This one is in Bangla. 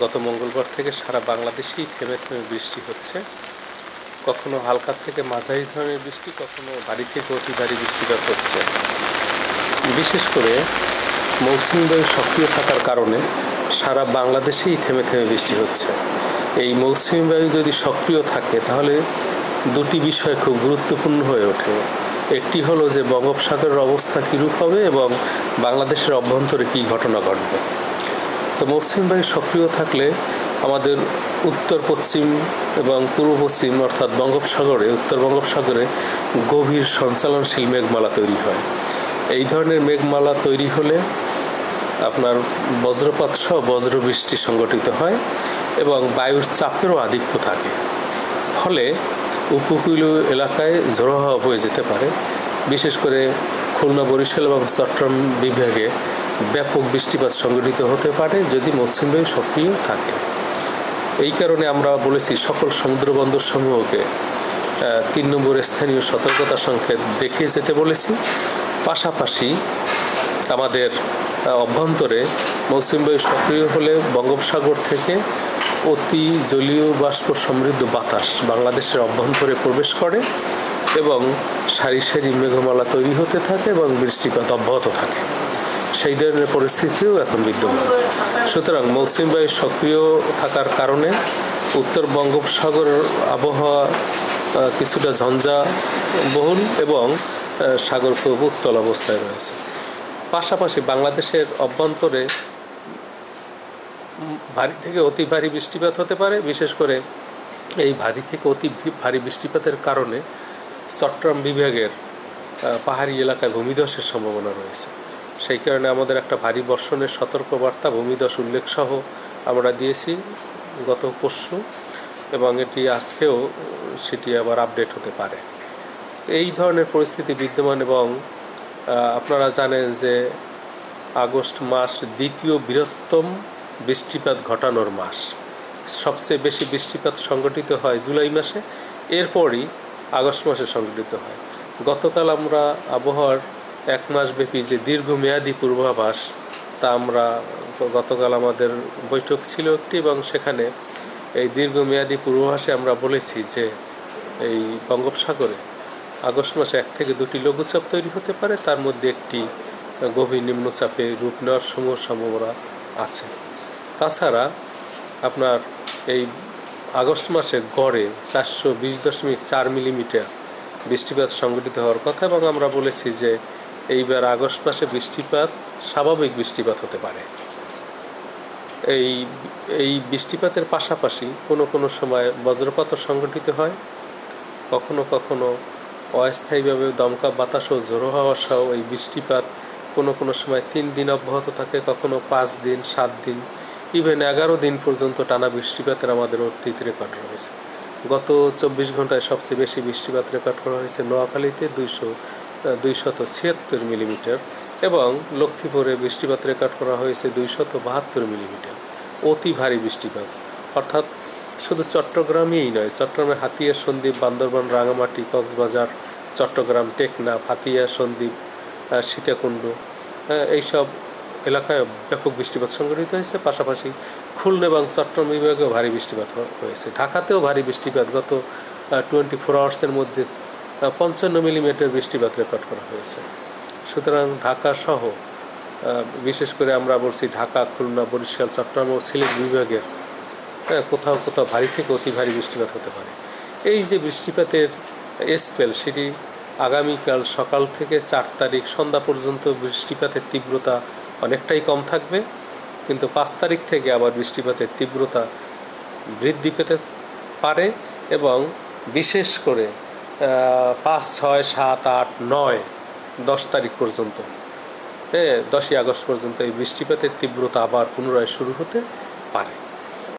গত মঙ্গলবার থেকে সারা বাংলাদেশেই থেমে থেমে বৃষ্টি হচ্ছে। কখনো হালকা থেকে মাঝারি ধরনের বৃষ্টি, কখনো ভারী থেকে অতি ভারী বৃষ্টিপাত হচ্ছে। বিশেষ করে মৌসুমী বায়ু সক্রিয় থাকার কারণে সারা বাংলাদেশেই থেমে থেমে বৃষ্টি হচ্ছে। এই মৌসুমী বায়ু যদি সক্রিয় থাকে তাহলে দুটি বিষয় খুব গুরুত্বপূর্ণ হয়ে ওঠে। একটি হলো যে বঙ্গোপসাগরের অবস্থা কীরূপ হবে এবং বাংলাদেশের অভ্যন্তরে কী ঘটনা ঘটবে। তো মৌসুমী বায়ু সক্রিয় থাকলে আমাদের উত্তর পশ্চিম এবং পূর্ব পশ্চিম অর্থাৎ উত্তর বঙ্গোপসাগরে গভীর সঞ্চালনশীল মেঘমালা তৈরি হয়। এই ধরনের মেঘমালা তৈরি হলে আপনার বজ্রপাত সহ বজ্রবৃষ্টি সংঘটিত হয় এবং বায়ুর চাপেরও আধিক্য থাকে। ফলে উপকূলীয় এলাকায় ঝোড়ো হাওয়া বয়ে যেতে পারে। বিশেষ করে খুলনা, বরিশাল এবং চট্টগ্রাম বিভাগে ব্যাপক বৃষ্টিপাত সংঘটিত হতে পারে যদি মৌসুমী বায়ু সক্রিয় থাকে। এই কারণে আমরা বলেছি সকল সমুদ্র বন্দর সমূহকে 3 নম্বর স্থানীয় সতর্কতা সংকেত দেখিয়ে যেতে বলেছি। পাশাপাশি আমাদের অভ্যন্তরে মৌসুমী বায়ু সক্রিয় হলে বঙ্গোপসাগর থেকে অতি জলীয় বাষ্প সমৃদ্ধ বাতাস বাংলাদেশের অভ্যন্তরে প্রবেশ করে এবং সারি সারি মেঘমালা তৈরি হতে থাকে এবং বৃষ্টিপাত অব্যাহত থাকে। সেই ধরনের পরিস্থিতিও এখন বিদ্যমান। সুতরাং মৌসুমী বায়ু সক্রিয় থাকার কারণে উত্তর বঙ্গোপসাগর আবহাওয়া কিছুটা ঝঞ্ঝাবহুল এবং সাগর খুব উত্তাল অবস্থায় রয়েছে। পাশাপাশি বাংলাদেশের অভ্যন্তরে ভারী থেকে অতি ভারী বৃষ্টিপাত হতে পারে। বিশেষ করে এই ভারী থেকে অতি ভারী বৃষ্টিপাতের কারণে চট্টগ্রাম বিভাগের পাহাড়ি এলাকায় ভূমিধসের সম্ভাবনা রয়েছে। সেই কারণে আমাদের একটা ভারী বর্ষণের সতর্কবার্তা ভূমিধস উল্লেখ সহ আমরা দিয়েছি গত পরশু, এবং এটি আজকেও সেটি আবার আপডেট হতে পারে। এই ধরনের পরিস্থিতি বিদ্যমান এবং আপনারা জানেন যে আগস্ট মাস দ্বিতীয় বৃহত্তম বৃষ্টিপাত ঘটানোর মাস। সবচেয়ে বেশি বৃষ্টিপাত সংঘটিত হয় জুলাই মাসে, এরপরই আগস্ট মাসে সংঘটিত হয়। গতকাল আমরা আবহাওয়ার 1 মাসব্যাপী যে দীর্ঘমেয়াদী পূর্বাভাস তা আমরা গতকাল আমাদের বৈঠক ছিল একটি, এবং সেখানে এই দীর্ঘমেয়াদী পূর্বাভাসে আমরা বলেছি যে এই বঙ্গোপসাগরে আগস্ট মাসে 1 থেকে 2টি লঘুচাপ তৈরি হতে পারে, তার মধ্যে একটি গভীর নিম্নচাপে রূপ নেওয়ার সম্ভাবনা আছে। তাছাড়া আপনার এই আগস্ট মাসে গড়ে 420.4 মিলিমিটার বৃষ্টিপাত সংঘটিত হওয়ার কথা, এবং আমরা বলেছি যে এইবার আগস্ট মাসে বৃষ্টিপাত স্বাভাবিক বৃষ্টিপাত হতে পারে। এই বৃষ্টিপাতের পাশাপাশি কোনো সময় বজ্রপাতও সংঘটিত হয়। কখনো কখনো অস্থায়ীভাবে দমকা বাতাস ও ঝোড়ো হাওয়া সহ এই বৃষ্টিপাত কোনো সময় 3 দিন অব্যাহত থাকে, কখনো 5 দিন, 7 দিন, ইভেন 11 দিন পর্যন্ত টানা বৃষ্টিপাতের আমাদের অতীত রেকর্ড রয়েছে। গত 24 ঘন্টায় সবচেয়ে বেশি বৃষ্টিপাত রেকর্ড করা হয়েছে নোয়াখালীতে 276 মিলিমিটার, এবং লক্ষ্মীপুরে বৃষ্টিপাত রেকর্ড করা হয়েছে 272 মিলিমিটার অতি ভারী বৃষ্টিপাত। অর্থাৎ শুধু চট্টগ্রামেই নয়, চট্টগ্রামে হাতিয়া, সন্দ্বীপ, বান্দরবান, রাঙামাটি, কক্সবাজার, চট্টগ্রাম, টেকনাফ, হাতিয়া, সন্দ্বীপ, সীতাকুণ্ড, এইসব এলাকায় ব্যাপক বৃষ্টিপাত সংঘটিত হয়েছে। পাশাপাশি খুলনা এবং চট্টগ্রাম বিভাগেও ভারী বৃষ্টিপাত হয়েছে। ঢাকাতেও ভারী বৃষ্টিপাত গত 24 আওয়ার্সের মধ্যে 55 মিলিমিটার বৃষ্টিপাত রেকর্ড করা হয়েছে। সুতরাং ঢাকা সহ বিশেষ করে আমরা বলছি ঢাকা, খুলনা, বরিশাল, চট্টগ্রাম ও সিলেট বিভাগের কোথাও কোথাও ভারী থেকে অতি ভারী বৃষ্টিপাত হতে পারে। এই যে বৃষ্টিপাতের স্পেল, সেটি আগামীকাল সকাল থেকে 4 তারিখ সন্ধ্যা পর্যন্ত বৃষ্টিপাতের তীব্রতা অনেকটাই কম থাকবে, কিন্তু 5 তারিখ থেকে আবার বৃষ্টিপাতের তীব্রতা বৃদ্ধি পেতে পারে, এবং বিশেষ করে 5, 6, 7, 8, 9, 10 তারিখ পর্যন্ত, 10ই আগস্ট পর্যন্ত এই বৃষ্টিপাতের তীব্রতা আবার পুনরায় শুরু হতে পারে।